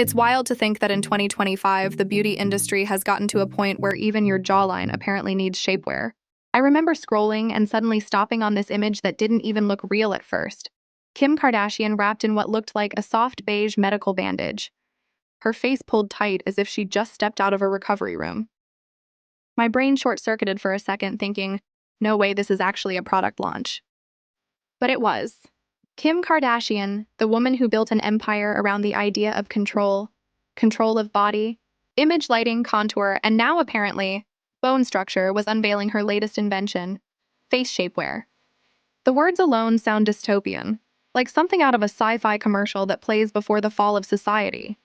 It's wild to think that in 2025, the beauty industry has gotten to a point where even your jawline apparently needs shapewear. I remember scrolling and suddenly stopping on this image that didn't even look real at first. Kim Kardashian wrapped in what looked like a soft beige medical bandage, her face pulled tight as if she'd just stepped out of a recovery room. My brain short-circuited for a second, thinking, no way this is actually a product launch. But it was. Kim Kardashian, the woman who built an empire around the idea of control of body, image lighting, contour, and now apparently bone structure, was unveiling her latest invention, face shapewear. The words alone sound dystopian, like something out of a sci-fi commercial that plays before the fall of society.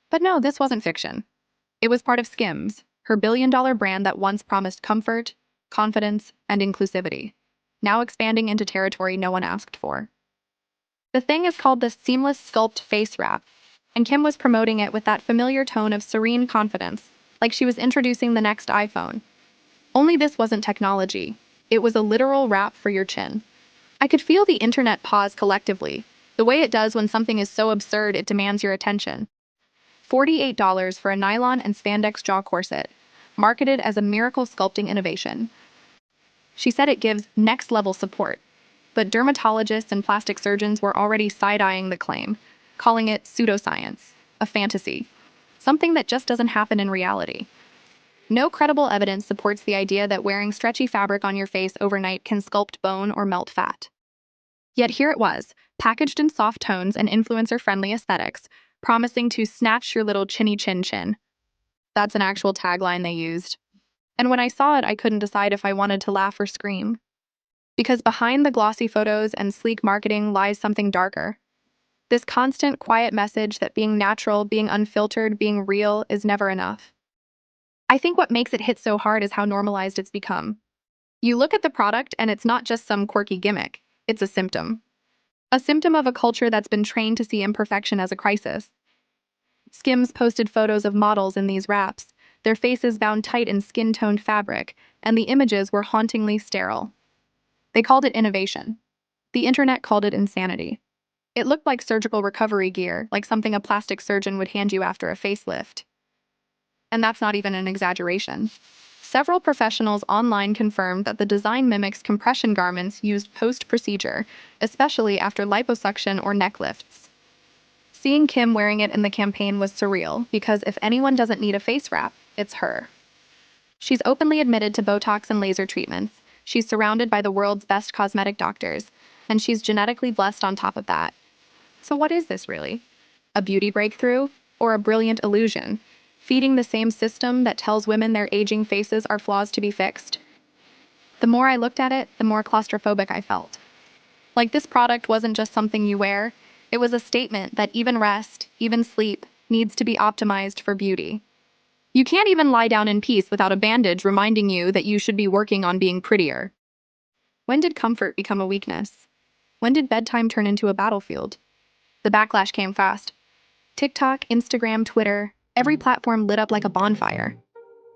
But no, this wasn't fiction. It was part of SKIMS, her billion-dollar brand that once promised comfort, confidence, and inclusivity, now expanding into territory no one asked for. The thing is called the Seamless Sculpt Face Wrap, and Kim was promoting it with that familiar tone of serene confidence, like she was introducing the next iPhone. Only this wasn't technology. It was a literal wrap for your chin. I could feel the internet pause collectively, the way it does when something is so absurd it demands your attention. $48 for a nylon and spandex jaw corset, marketed as a miracle sculpting innovation. She said it gives next-level support, but dermatologists and plastic surgeons were already side-eyeing the claim, calling it pseudoscience, a fantasy, something that just doesn't happen in reality. No credible evidence supports the idea that wearing stretchy fabric on your face overnight can sculpt bone or melt fat. Yet here it was, packaged in soft tones and influencer-friendly aesthetics, promising to snatch your little chinny chin. That's an actual tagline they used. And when I saw it, I couldn't decide if I wanted to laugh or scream. Because behind the glossy photos and sleek marketing lies something darker. This constant, quiet message that being natural, being unfiltered, being real is never enough. I think what makes it hit so hard is how normalized it's become. You look at the product and it's not just some quirky gimmick, it's a symptom. A symptom of a culture that's been trained to see imperfection as a crisis. SKIMS posted photos of models in these wraps, their faces bound tight in skin-toned fabric, and the images were hauntingly sterile. They called it innovation. The internet called it insanity. It looked like surgical recovery gear, like something a plastic surgeon would hand you after a facelift. And that's not even an exaggeration. Several professionals online confirmed that the design mimics compression garments used post-procedure, especially after liposuction or neck lifts. Seeing Kim wearing it in the campaign was surreal, because if anyone doesn't need a face wrap, it's her. She's openly admitted to Botox and laser treatments, she's surrounded by the world's best cosmetic doctors, and she's genetically blessed on top of that. So what is this really? A beauty breakthrough? Or a brilliant illusion? Feeding the same system that tells women their aging faces are flaws to be fixed? The more I looked at it, the more claustrophobic I felt. Like this product wasn't just something you wear, it was a statement that even rest, even sleep, needs to be optimized for beauty. You can't even lie down in peace without a bandage reminding you that you should be working on being prettier. When did comfort become a weakness? When did bedtime turn into a battlefield? The backlash came fast. TikTok, Instagram, Twitter, every platform lit up like a bonfire.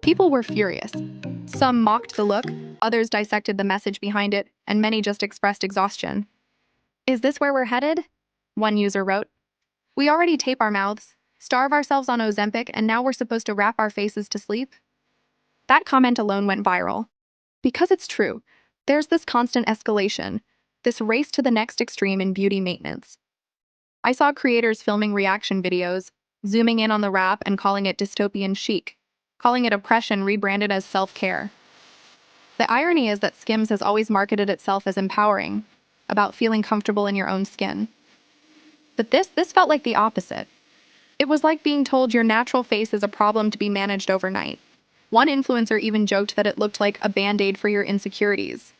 People were furious. Some mocked the look, others dissected the message behind it, and many just expressed exhaustion. Is this where we're headed? One user wrote. We already tape our mouths, starve ourselves on Ozempic, and now we're supposed to wrap our faces to sleep? That comment alone went viral. Because it's true, there's this constant escalation, this race to the next extreme in beauty maintenance. I saw creators filming reaction videos, zooming in on the wrap and calling it dystopian chic, calling it oppression rebranded as self-care. The irony is that SKIMS has always marketed itself as empowering, about feeling comfortable in your own skin. But this felt like the opposite. It was like being told your natural face is a problem to be managed overnight. One influencer even joked that it looked like a band-aid for your insecurities.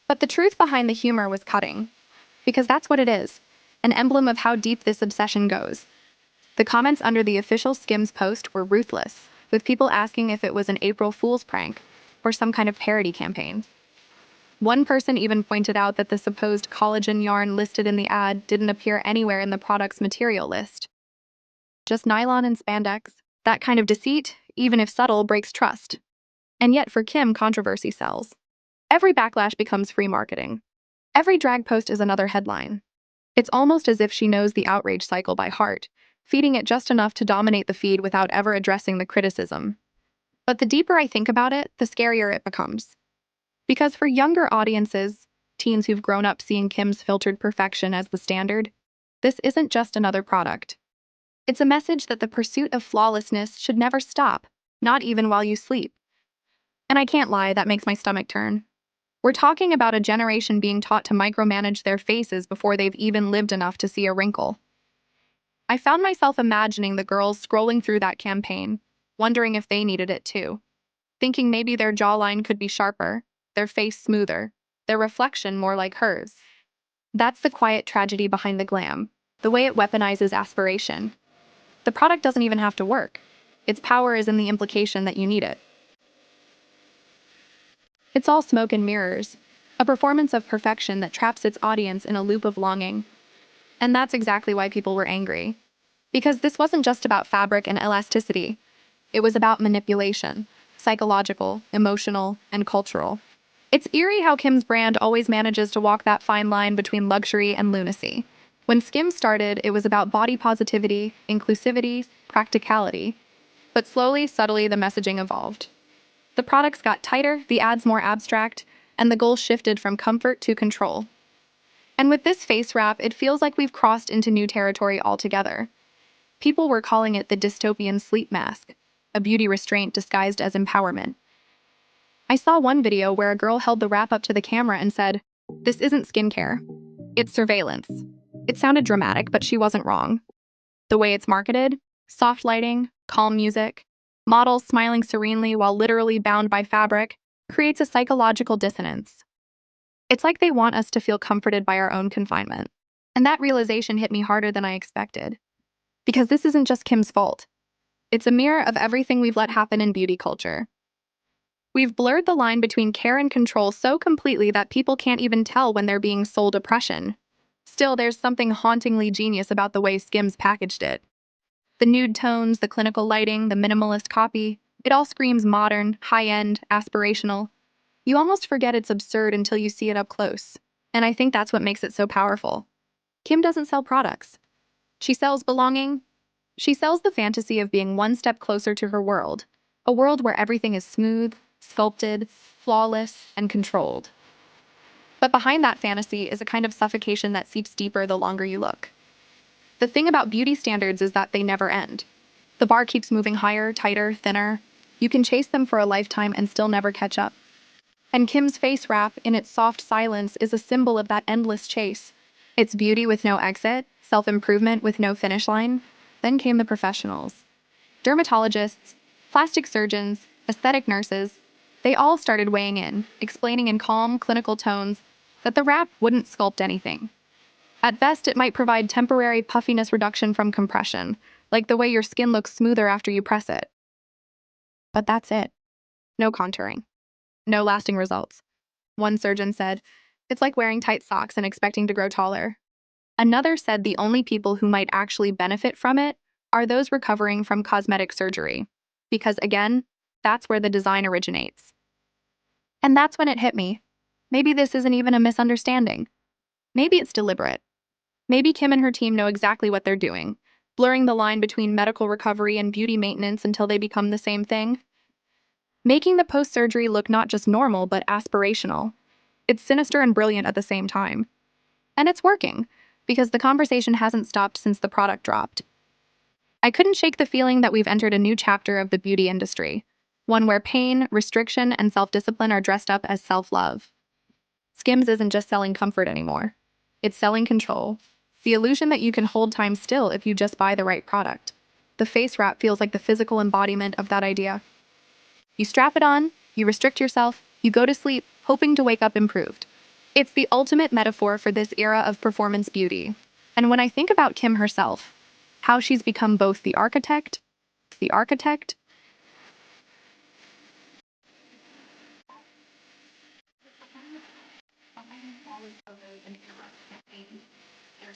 But the truth behind the humor was cutting. Because that's what it is, an emblem of how deep this obsession goes. The comments under the official SKIMS post were ruthless, with people asking if it was an April Fool's prank or some kind of parody campaign. One person even pointed out that the supposed collagen yarn listed in the ad didn't appear anywhere in the product's material list. Just nylon and spandex. That kind of deceit, even if subtle, breaks trust. And yet for Kim, controversy sells. Every backlash becomes free marketing. Every drag post is another headline. It's almost as if she knows the outrage cycle by heart, feeding it just enough to dominate the feed without ever addressing the criticism. But the deeper I think about it, the scarier it becomes. Because for younger audiences, teens who've grown up seeing Kim's filtered perfection as the standard, this isn't just another product. It's a message that the pursuit of flawlessness should never stop, not even while you sleep. And I can't lie, that makes my stomach turn. We're talking about a generation being taught to micromanage their faces before they've even lived enough to see a wrinkle. I found myself imagining the girls scrolling through that campaign, wondering if they needed it too, thinking maybe their jawline could be sharper, their face smoother, their reflection more like hers. That's the quiet tragedy behind the glam, the way it weaponizes aspiration. The product doesn't even have to work. Its power is in the implication that you need it. It's all smoke and mirrors, a performance of perfection that traps its audience in a loop of longing. And that's exactly why people were angry. Because this wasn't just about fabric and elasticity. It was about manipulation, psychological, emotional, and cultural. It's eerie how Kim's brand always manages to walk that fine line between luxury and lunacy. When Skims started, it was about body positivity, inclusivity, practicality. But slowly, subtly, the messaging evolved. The products got tighter, the ads more abstract, and the goal shifted from comfort to control. And with this face wrap, it feels like we've crossed into new territory altogether. People were calling it the dystopian sleep mask, a beauty restraint disguised as empowerment. I saw one video where a girl held the wrap up to the camera and said, "This isn't skincare. It's surveillance." It sounded dramatic, but she wasn't wrong. The way it's marketed, soft lighting, calm music, models smiling serenely while literally bound by fabric, creates a psychological dissonance. It's like they want us to feel comforted by our own confinement. And that realization hit me harder than I expected. Because this isn't just Kim's fault. It's a mirror of everything we've let happen in beauty culture. We've blurred the line between care and control so completely that people can't even tell when they're being sold oppression. Still, there's something hauntingly genius about the way Skims packaged it. The nude tones, the clinical lighting, the minimalist copy, it all screams modern, high-end, aspirational. You almost forget it's absurd until you see it up close. And I think that's what makes it so powerful. Kim doesn't sell products. She sells belonging. She sells the fantasy of being one step closer to her world, a world where everything is smooth, sculpted, flawless, and controlled. But behind that fantasy is a kind of suffocation that seeps deeper the longer you look. The thing about beauty standards is that they never end. The bar keeps moving higher, tighter, thinner. You can chase them for a lifetime and still never catch up. And Kim's face wrap, in its soft silence, is a symbol of that endless chase. It's beauty with no exit, self-improvement with no finish line. Then came the professionals. Dermatologists, plastic surgeons, aesthetic nurses. They all started weighing in, explaining in calm, clinical tones that the wrap wouldn't sculpt anything. At best, it might provide temporary puffiness reduction from compression, like the way your skin looks smoother after you press it. But that's it. No contouring. No lasting results. One surgeon said, "It's like wearing tight socks and expecting to grow taller." Another said the only people who might actually benefit from it are those recovering from cosmetic surgery. Because again, that's where the design originates. And that's when it hit me. Maybe this isn't even a misunderstanding. Maybe it's deliberate. Maybe Kim and her team know exactly what they're doing, blurring the line between medical recovery and beauty maintenance until they become the same thing. Making the post-surgery look not just normal, but aspirational. It's sinister and brilliant at the same time. And it's working, because the conversation hasn't stopped since the product dropped. I couldn't shake the feeling that we've entered a new chapter of the beauty industry, one where pain, restriction, and self-discipline are dressed up as self-love. Skims isn't just selling comfort anymore. It's selling control. The illusion that you can hold time still if you just buy the right product. The face wrap feels like the physical embodiment of that idea. You strap it on, you restrict yourself, you go to sleep, hoping to wake up improved. It's the ultimate metaphor for this era of performance beauty. And when I think about Kim herself, how she's become both the architect, there's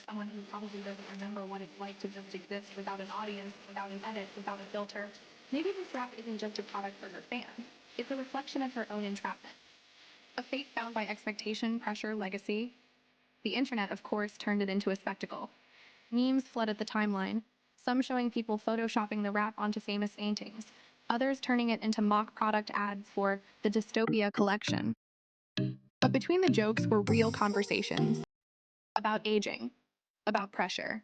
someone who probably doesn't remember what it's like to just exist without an audience, without an edit, without a filter. Maybe this rap isn't just a product for her fans. It's a reflection of her own entrapment. A fate bound by expectation, pressure, legacy. The internet, of course, turned it into a spectacle. Memes flooded the timeline. some showing people photoshopping the wrap onto famous paintings, others turning it into mock product ads for the Dystopia collection. But between the jokes were real conversations about aging, about pressure,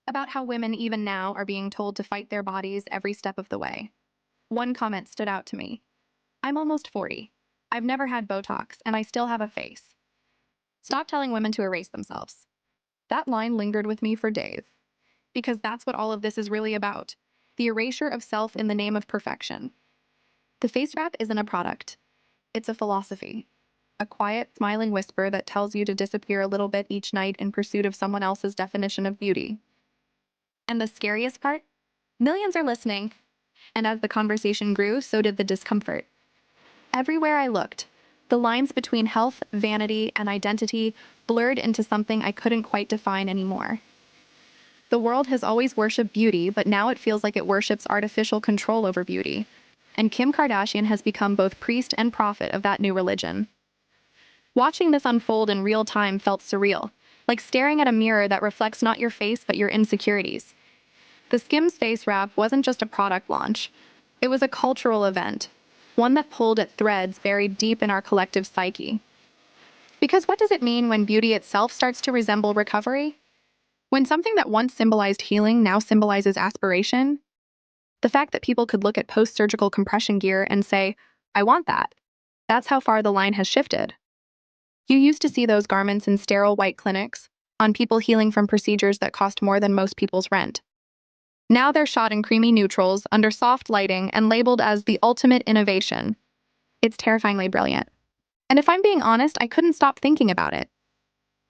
about how women even now are being told to fight their bodies every step of the way. One comment stood out to me. "I'm almost 40. I've never had Botox, and I still have a face. Stop telling women to erase themselves." That line lingered with me for days, because that's what all of this is really about, the erasure of self in the name of perfection. The face wrap isn't a product. It's a philosophy. A quiet, smiling whisper that tells you to disappear a little bit each night in pursuit of someone else's definition of beauty. And the scariest part? Millions are listening. And as the conversation grew, so did the discomfort. Everywhere I looked, the lines between health, vanity, and identity blurred into something I couldn't quite define anymore. The world has always worshipped beauty, but now it feels like it worships artificial control over beauty. And Kim Kardashian has become both priest and prophet of that new religion. Watching this unfold in real time felt surreal, like staring at a mirror that reflects not your face but your insecurities. The Skims face wrap wasn't just a product launch. It was a cultural event, one that pulled at threads buried deep in our collective psyche. Because what does it mean when beauty itself starts to resemble recovery? When something that once symbolized healing now symbolizes aspiration? The fact that people could look at post-surgical compression gear and say, "I want that." That's how far the line has shifted. You used to see those garments in sterile white clinics, on people healing from procedures that cost more than most people's rent. Now they're shot in creamy neutrals, under soft lighting, and labeled as the ultimate innovation. It's terrifyingly brilliant. And if I'm being honest, I couldn't stop thinking about it.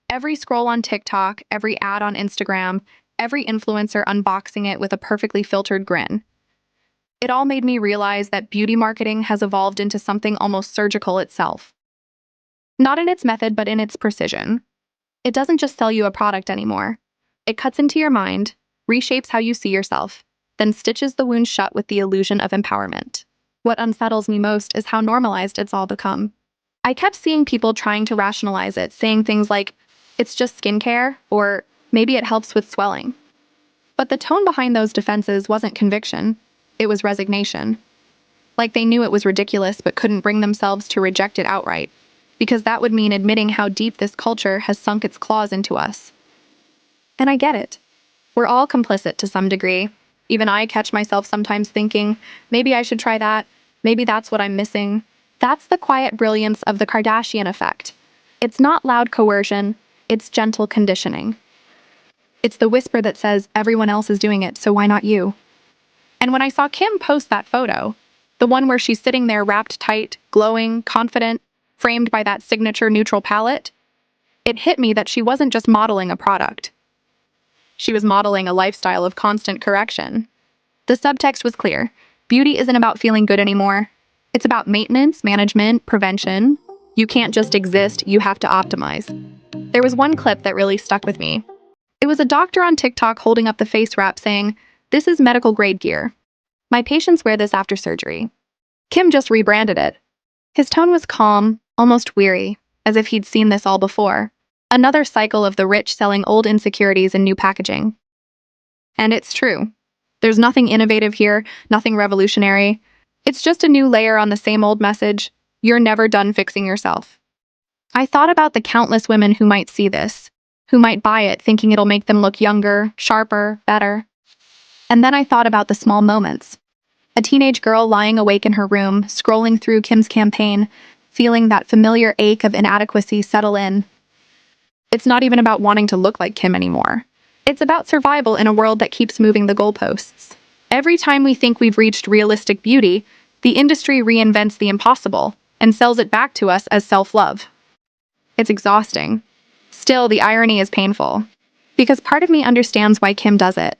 Every scroll on TikTok, every ad on Instagram, every influencer unboxing it with a perfectly filtered grin. It all made me realize that beauty marketing has evolved into something almost surgical itself. Not in its method, but in its precision. It doesn't just sell you a product anymore. It cuts into your mind, reshapes how you see yourself, then stitches the wound shut with the illusion of empowerment. What unsettles me most is how normalized it's all become. I kept seeing people trying to rationalize it, saying things like, "It's just skincare," or "Maybe it helps with swelling." But the tone behind those defenses wasn't conviction, it was resignation. Like they knew it was ridiculous but couldn't bring themselves to reject it outright, because that would mean admitting how deep this culture has sunk its claws into us. And I get it. We're all complicit to some degree. Even I catch myself sometimes thinking, maybe I should try that, maybe that's what I'm missing. That's the quiet brilliance of the Kardashian effect. It's not loud coercion, it's gentle conditioning. It's the whisper that says, everyone else is doing it, so why not you? And when I saw Kim post that photo, the one where she's sitting there wrapped tight, glowing, confident, framed by that signature neutral palette, it hit me that she wasn't just modeling a product. She was modeling a lifestyle of constant correction. The subtext was clear. Beauty isn't about feeling good anymore. It's about maintenance, management, prevention. You can't just exist, you have to optimize. There was one clip that really stuck with me. It was a doctor on TikTok holding up the face wrap saying, "This is medical grade gear. My patients wear this after surgery." Kim just rebranded it. His tone was calm, almost weary, as if he'd seen this all before. Another cycle of the rich selling old insecurities in new packaging. And it's true. There's nothing innovative here, nothing revolutionary. It's just a new layer on the same old message. You're never done fixing yourself. I thought about the countless women who might see this, who might buy it thinking it'll make them look younger, sharper, better. And then I thought about the small moments. A teenage girl lying awake in her room, scrolling through Kim's campaign, feeling that familiar ache of inadequacy settle in. It's not even about wanting to look like Kim anymore. It's about survival in a world that keeps moving the goalposts. Every time we think we've reached realistic beauty, the industry reinvents the impossible and sells it back to us as self-love. It's exhausting. Still, the irony is painful. Because part of me understands why Kim does it.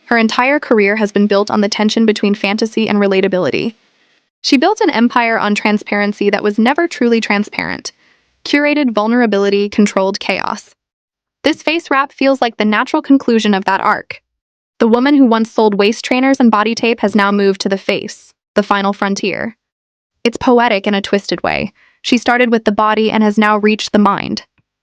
Her entire career has been built on the tension between fantasy and relatability. She built an empire on transparency that was never truly transparent. Curated vulnerability, controlled chaos. This face wrap feels like the natural conclusion of that arc. The woman who once sold waist trainers and body tape has now moved to the face, the final frontier. It's poetic in a twisted way. She started with the body and has now reached the mind.